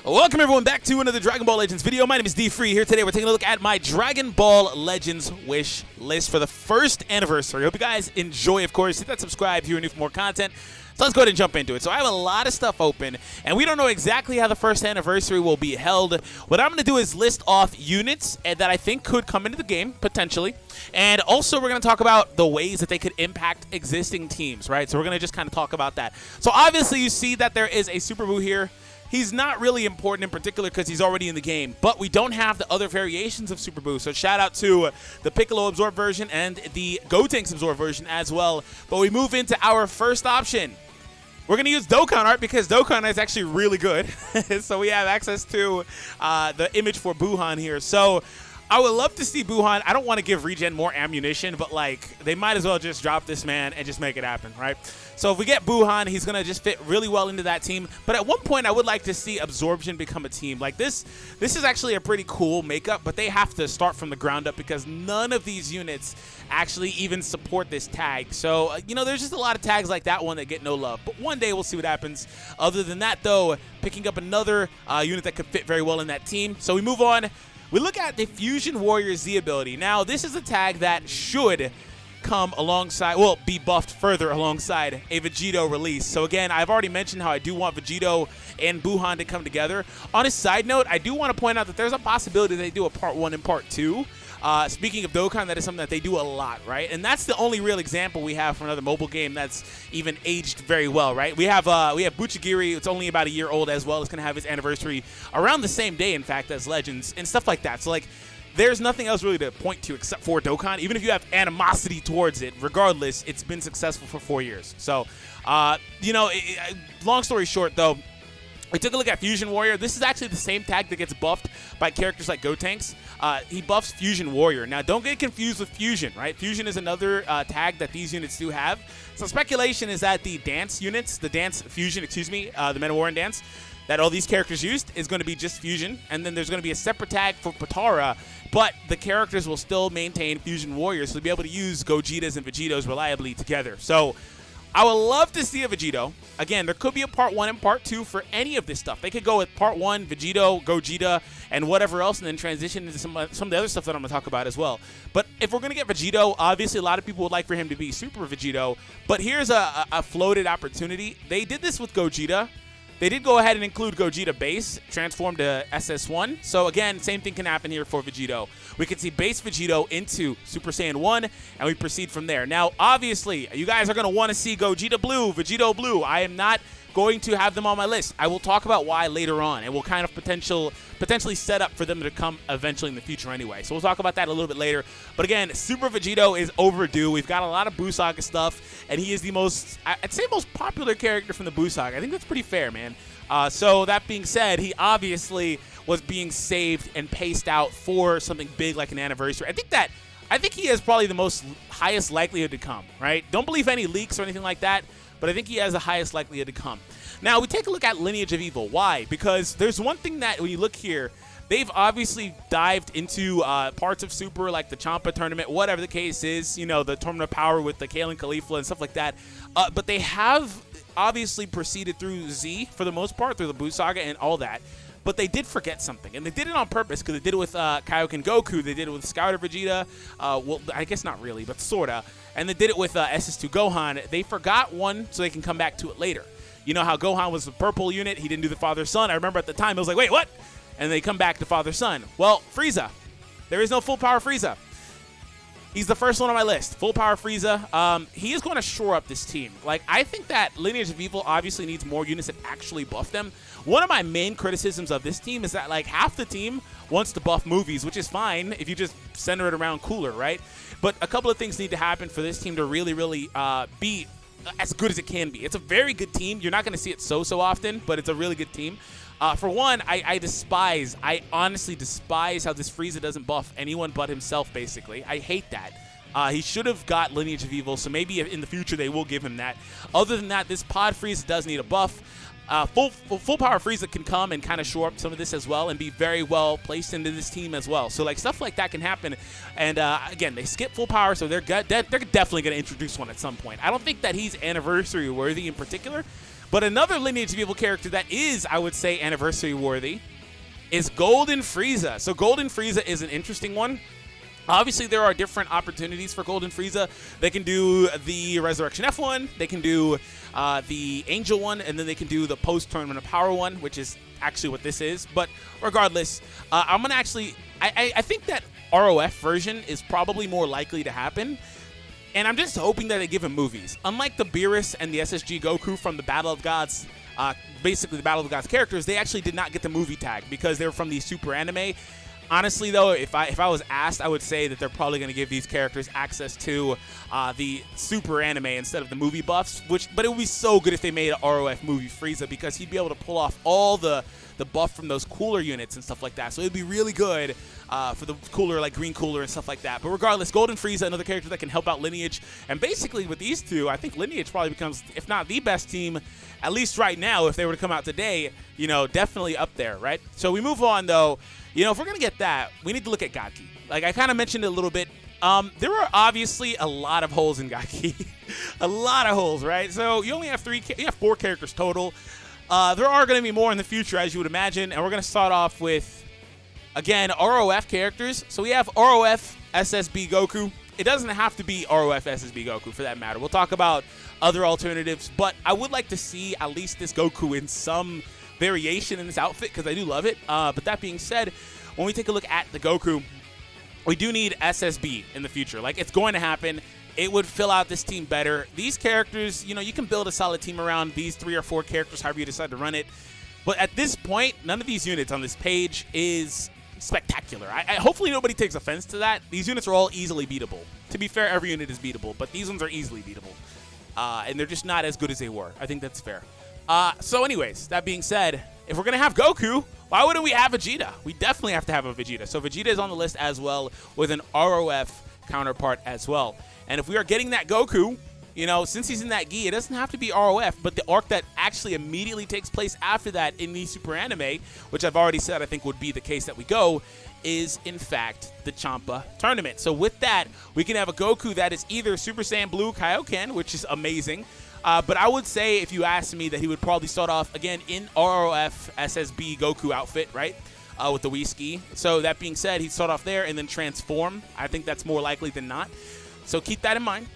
Welcome everyone back to another Dragon Ball Legends video. My name is Dfree. Here today we're taking a look at my Dragon Ball Legends wish list for the first anniversary. Hope you guys enjoy, of course. Hit that subscribe if you're new for more content. So let's go ahead and jump into it. So I have a lot of stuff open, and we don't know exactly how the first anniversary will be held. What I'm going to do is list off units that I think could come into the game, potentially. And also we're going to talk about the ways that they could impact existing teams, right? So we're going to just kind of talk about that. So obviously you see that there is a Super Buu here. He's not really important in particular because he's already in the game, but we don't have the other variations of Super Buu. So shout out to the Piccolo Absorb version and the Gotenks Absorb version as well. But we move into our first option. We're going to use Dokkan art because Dokkan is actually really good. So we have access to the image for Buuhan here. So I would love to see Buuhan. I don't want to give Regen more ammunition, but like they might as well just drop this man and just make it happen, right? So if we get Buuhan, he's going to just fit really well into that team. But at one point, I would like to see Absorption become a team. Like this is actually a pretty cool makeup, but they have to start from the ground up because none of these units actually even support this tag. So, you know, there's just a lot of tags like that one that get no love. But one day we'll see what happens. Other than that, though, picking up another unit that could fit very well in that team. So we move on. We look at the Fusion Warrior Z ability. Now, this is a tag that should come alongside, well, be buffed further alongside a Vegito release. So again, I've already mentioned how I do want Vegito and Buuhan to come together. On a side note, I do want to point out that there's a possibility they do a part 1 and part 2. Speaking of Dokkan, that is something that they do a lot, right? And that's the only real example we have for another mobile game that's even aged very well, right? We have Buchigiri. It's only about a year old as well. It's going to have its anniversary around the same day, in fact, as Legends and stuff like that. So like, there's nothing else really to point to except for Dokkan. Even if you have animosity towards it, regardless, it's been successful for 4 years. So, you know, long story short, though, we took a look at Fusion Warrior. This is actually the same tag that gets buffed by characters like Gotenks. He buffs Fusion Warrior. Now, don't get confused with Fusion, right? Fusion is another tag that these units do have. So speculation is that the dance units, the dance Fusion, excuse me, the Men of War and Dance, that all these characters used is going to be just Fusion, and then there's going to be a separate tag for Potara, but the characters will still maintain Fusion Warriors, so they'll be able to use Gogetas and Vegetos reliably together. So I would love to see a Vegito. Again, there could be a part 1 and part 2 for any of this stuff. They could go with part 1, Vegito, Gogeta, and whatever else, and then transition into some of the other stuff that I'm going to talk about as well. But if we're going to get Vegito, obviously a lot of people would like for him to be Super Vegito, but here's a floated opportunity. They did this with Gogeta. They did go ahead and include Gogeta base, transformed to SS1. So again, same thing can happen here for Vegito. We can see base Vegito into Super Saiyan 1, and we proceed from there. Now, obviously, you guys are going to want to see Gogeta Blue, Vegito Blue. I am not going to have them on my list. I will talk about why later on, and we'll kind of potentially set up for them to come eventually in the future anyway. So we'll talk about that a little bit later. But again, Super Vegito is overdue. We've got a lot of Buu Saga stuff, and he is the most, I'd say, most popular character from the Buu Saga. I think that's pretty fair, man. So that being said, he obviously was being saved and paced out for something big like an anniversary. I think he has probably the highest likelihood to come, right? Don't believe any leaks or anything like that, but I think he has the highest likelihood to come. Now, we take a look at Lineage of Evil. Why? Because there's one thing that, when you look here, they've obviously dived into parts of Super, like the Champa tournament, whatever the case is, you know, the Tournament of Power with the Kale and Caulifla and stuff like that. But they have obviously proceeded through Z, for the most part, through the Buu Saga and all that. But they did forget something, and they did it on purpose because they did it with Kaioken Goku. They did it with Scouter Vegeta. Well, I guess not really, but sorta. And they did it with SS2 Gohan. They forgot one so they can come back to it later. You know how Gohan was the purple unit? He didn't do the father-son. I remember at the time, it was like, wait, what? And they come back to father-son. Well, Frieza. There is no full power Frieza. He's the first one on my list. Full power Frieza. He is going to shore up this team. Like, I think that Lineage of Evil obviously needs more units that actually buff them. One of my main criticisms of this team is that, like, half the team wants to buff movies, which is fine if you just center it around cooler, right? But a couple of things need to happen for this team to really, really be as good as it can be. It's a very good team. You're not going to see it so often, but it's a really good team. For one, I honestly despise how this Frieza doesn't buff anyone but himself, basically. I hate that. He should have got Lineage of Evil, so maybe in the future they will give him that. Other than that, this Pod Frieza does need a buff. Full power Frieza can come and kind of shore up some of this as well and be very well placed into this team as well. So like stuff like that can happen. And again, they skip full power, so they're definitely going to introduce one at some point. I don't think that he's anniversary worthy in particular. But another Lineage of Evil character that is, I would say, anniversary worthy is Golden Frieza. So Golden Frieza is an interesting one. Obviously, there are different opportunities for Golden Frieza. They can do the Resurrection F one, they can do the Angel one, and then they can do the post-Tournament of Power one, which is actually what this is. But regardless, I'm going to actually... I think that ROF version is probably more likely to happen, and I'm just hoping that they give him movies. Unlike the Beerus and the SSG Goku from the Battle of Gods, basically the Battle of the Gods characters, they actually did not get the movie tag because they were from the Super Anime. Honestly, though, if I was asked, I would say that they're probably going to give these characters access to the Super Anime instead of the movie buffs. But it would be so good if they made an ROF movie Frieza, because he'd be able to pull off all the buff from those cooler units and stuff like that. So it'd be really good for the cooler, like Green Cooler and stuff like that. But regardless, Golden Frieza, another character that can help out Lineage. And basically with these two, I think Lineage probably becomes, if not the best team, at least right now, if they were to come out today, definitely up there, right? So we move on, though. If we're going to get that, we need to look at Gaki. Like I kind of mentioned it a little bit. There are obviously a lot of holes in Gaki. A lot of holes, right? So you only have 4 characters total. There are going to be more in the future, as you would imagine. And we're going to start off with, again, ROF characters. So we have ROF SSB Goku. It doesn't have to be ROF SSB Goku for that matter. We'll talk about other alternatives. But I would like to see at least this Goku in some variation in this outfit, because I do love it. But that being said, when we take a look at the Goku, we do need SSB in the future. Like, it's going to happen. It would fill out this team better. These characters, you can build a solid team around these 3 or 4 characters, however you decide to run it. But at this point, none of these units on this page is spectacular. Hopefully nobody takes offense to that. These units are all easily beatable. To be fair, every unit is beatable, but these ones are easily beatable. And they're just not as good as they were. I think that's fair. So anyways, that being said, if we're going to have Goku, why wouldn't we have Vegeta? We definitely have to have a Vegeta. So Vegeta is on the list as well, with an ROF counterpart as well. And if we are getting that Goku, since he's in that gi, it doesn't have to be ROF, but the arc that actually immediately takes place after that in the Super Anime, which I've already said I think would be the case that we go, is in fact the Champa tournament. So with that, we can have a Goku that is either Super Saiyan Blue Kaioken, which is amazing, but I would say, if you asked me, that he would probably start off, again, in ROF SSB Goku outfit, right, with the Wii Ski. So that being said, he'd start off there and then transform. I think that's more likely than not. So keep that in mind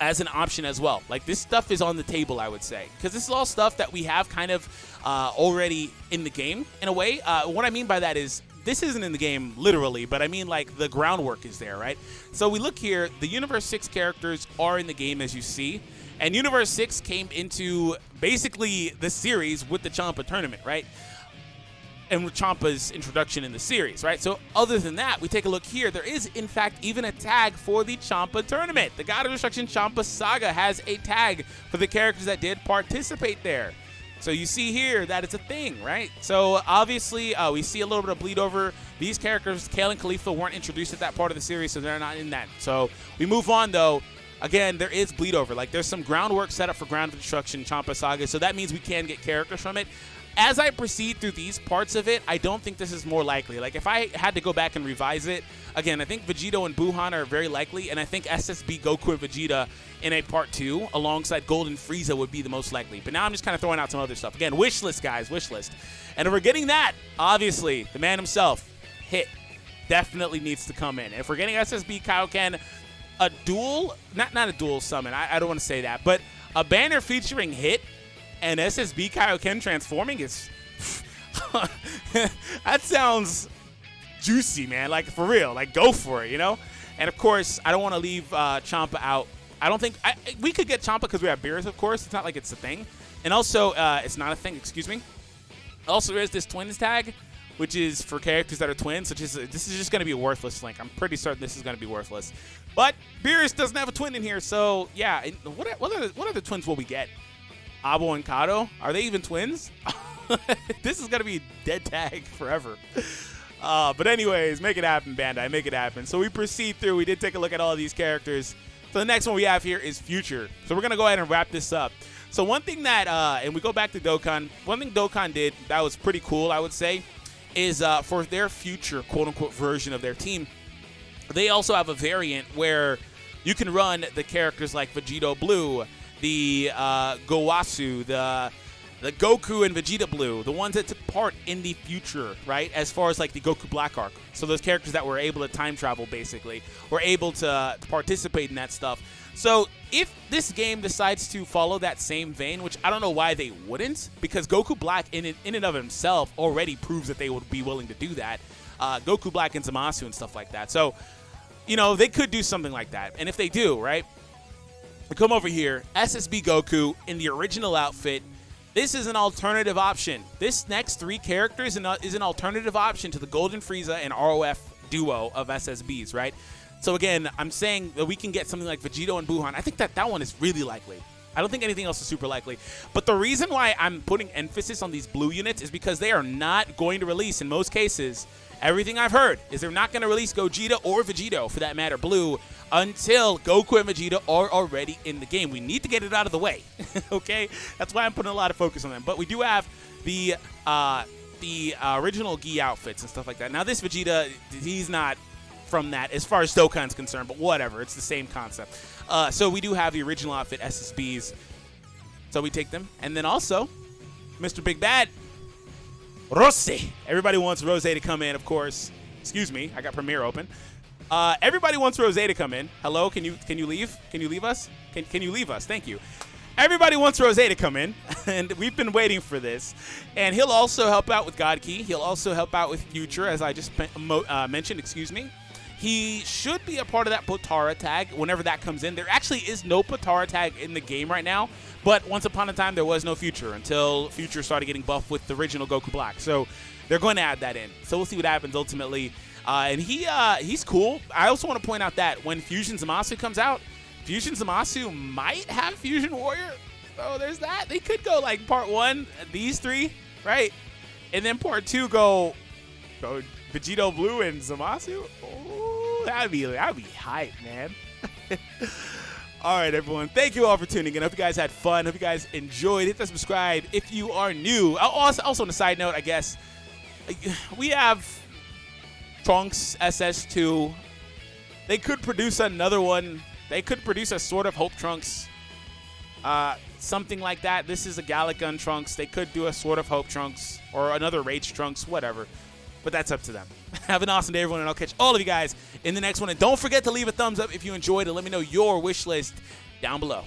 as an option as well. Like, this stuff is on the table, I would say, because this is all stuff that we have kind of already in the game, in a way. What I mean by that is, this isn't in the game literally, but I mean, like, the groundwork is there, right? So we look here, the Universe 6 characters are in the game, as you see. And Universe 6 came into basically the series with the Champa tournament, right? And with Champa's introduction in the series, right? So other than that, we take a look here. There is, in fact, even a tag for the Champa tournament. The God of Destruction Champa Saga has a tag for the characters that did participate there. So you see here that it's a thing, right? So obviously, we see a little bit of bleed over. These characters, Kale and Khalifa, weren't introduced at that part of the series, so they're not in that. So we move on, though. Again, there is bleed over. Like, there's some groundwork set up for Ground of Destruction Champa Saga, so that means we can get characters from it. As I proceed through these parts of it, I don't think this is more likely. Like, if I had to go back and revise it, again, I think Vegito and Buhan are very likely, and I think SSB Goku and Vegeta in a part 2 alongside Golden Frieza would be the most likely. But now I'm just kind of throwing out some other stuff. Again, Wishlist, guys, Wishlist. And if we're getting that, obviously, the man himself, Hit, definitely needs to come in. If we're getting SSB Kaioken, a dual, not a dual summon, I don't want to say that, but a banner featuring Hit and SSB Kaioken transforming is, that sounds juicy, man. Like, for real, like, go for it, And of course, I don't want to leave Champa out. I don't think, we could get Champa because we have Beerus, of course. It's not like it's a thing. And also, it's not a thing, excuse me. Also, there's this twins tag, which is for characters that are twins. This is just going to be a worthless link. I'm pretty certain this is going to be worthless. But Beerus doesn't have a twin in here, so yeah. What other twins will we get? Abo and Kato? Are they even twins? This is going to be dead tag forever. But anyways, make it happen, Bandai. Make it happen. So we proceed through. We did take a look at all of these characters. So the next one we have here is Future. So we're going to go ahead and wrap this up. So one thing that, and we go back to Dokkan, one thing Dokkan did that was pretty cool, I would say, is for their future quote-unquote version of their team, they also have a variant where you can run the characters like Vegito Blue, the Gowasu, the Goku and Vegeta Blue, the ones that took part in the future, right? As far as like the Goku Black arc. So those characters that were able to time travel, basically, were able to participate in that stuff. So if this game decides to follow that same vein, which I don't know why they wouldn't, because Goku Black in and of himself already proves that they would be willing to do that. Goku Black and Zamasu and stuff like that. So, you know, they could do something like that. And if they do, right, we come over here, SSB Goku in the original outfit. This is an alternative option. This next 3 characters is an alternative option to the Golden Frieza and ROF duo of SSBs, right? So again, I'm saying that we can get something like Vegito and Buhan. I think that one is really likely. I don't think anything else is super likely. But the reason why I'm putting emphasis on these blue units is because they are not going to release, in most cases, everything I've heard is they're not going to release Gogeta or Vegito, for that matter, blue, until Goku and Vegeta are already in the game. We need to get it out of the way, okay? That's why I'm putting a lot of focus on them. But we do have the original Gi outfits and stuff like that. Now, this Vegeta, he's not from that as far as Dokkan's concerned, but whatever. It's the same concept. So we do have the original outfit SSBs. So we take them. And then also, Mr. Big Bad, Rose. Everybody wants Rose to come in, of course. Excuse me, I got Premiere open. Everybody wants Rose to come in. Hello, can you leave? Can you leave us? Can you leave us? Thank you. Everybody wants Rose to come in, and we've been waiting for this. And he'll also help out with God Key. He'll also help out with Future, as I just mentioned. Excuse me. He should be a part of that Potara tag whenever that comes in. There actually is no Potara tag in the game right now, but once upon a time there was no Future until Future started getting buffed with the original Goku Black. So they're going to add that in. So we'll see what happens ultimately. And he's cool. I also want to point out that when Fusion Zamasu comes out, Fusion Zamasu might have Fusion Warrior. So there's that. They could go like part 1, these 3, right? And then part 2 go Vegito Blue and Zamasu. Oh, that'd be hype, man. All right, everyone. Thank you all for tuning in. I hope you guys had fun. Hope you guys enjoyed. Hit that subscribe if you are new. Also on a side note, I guess, we have Trunks SS2. They could produce another one. They could produce a sort of Hope Trunks. Something like that. This is a Galagun Trunks. They could do a sort of Hope Trunks or another Rage Trunks, whatever. But that's up to them. Have an awesome day, everyone, and I'll catch all of you guys in the next one. And don't forget to leave a thumbs up if you enjoyed, and let me know your wish list down below.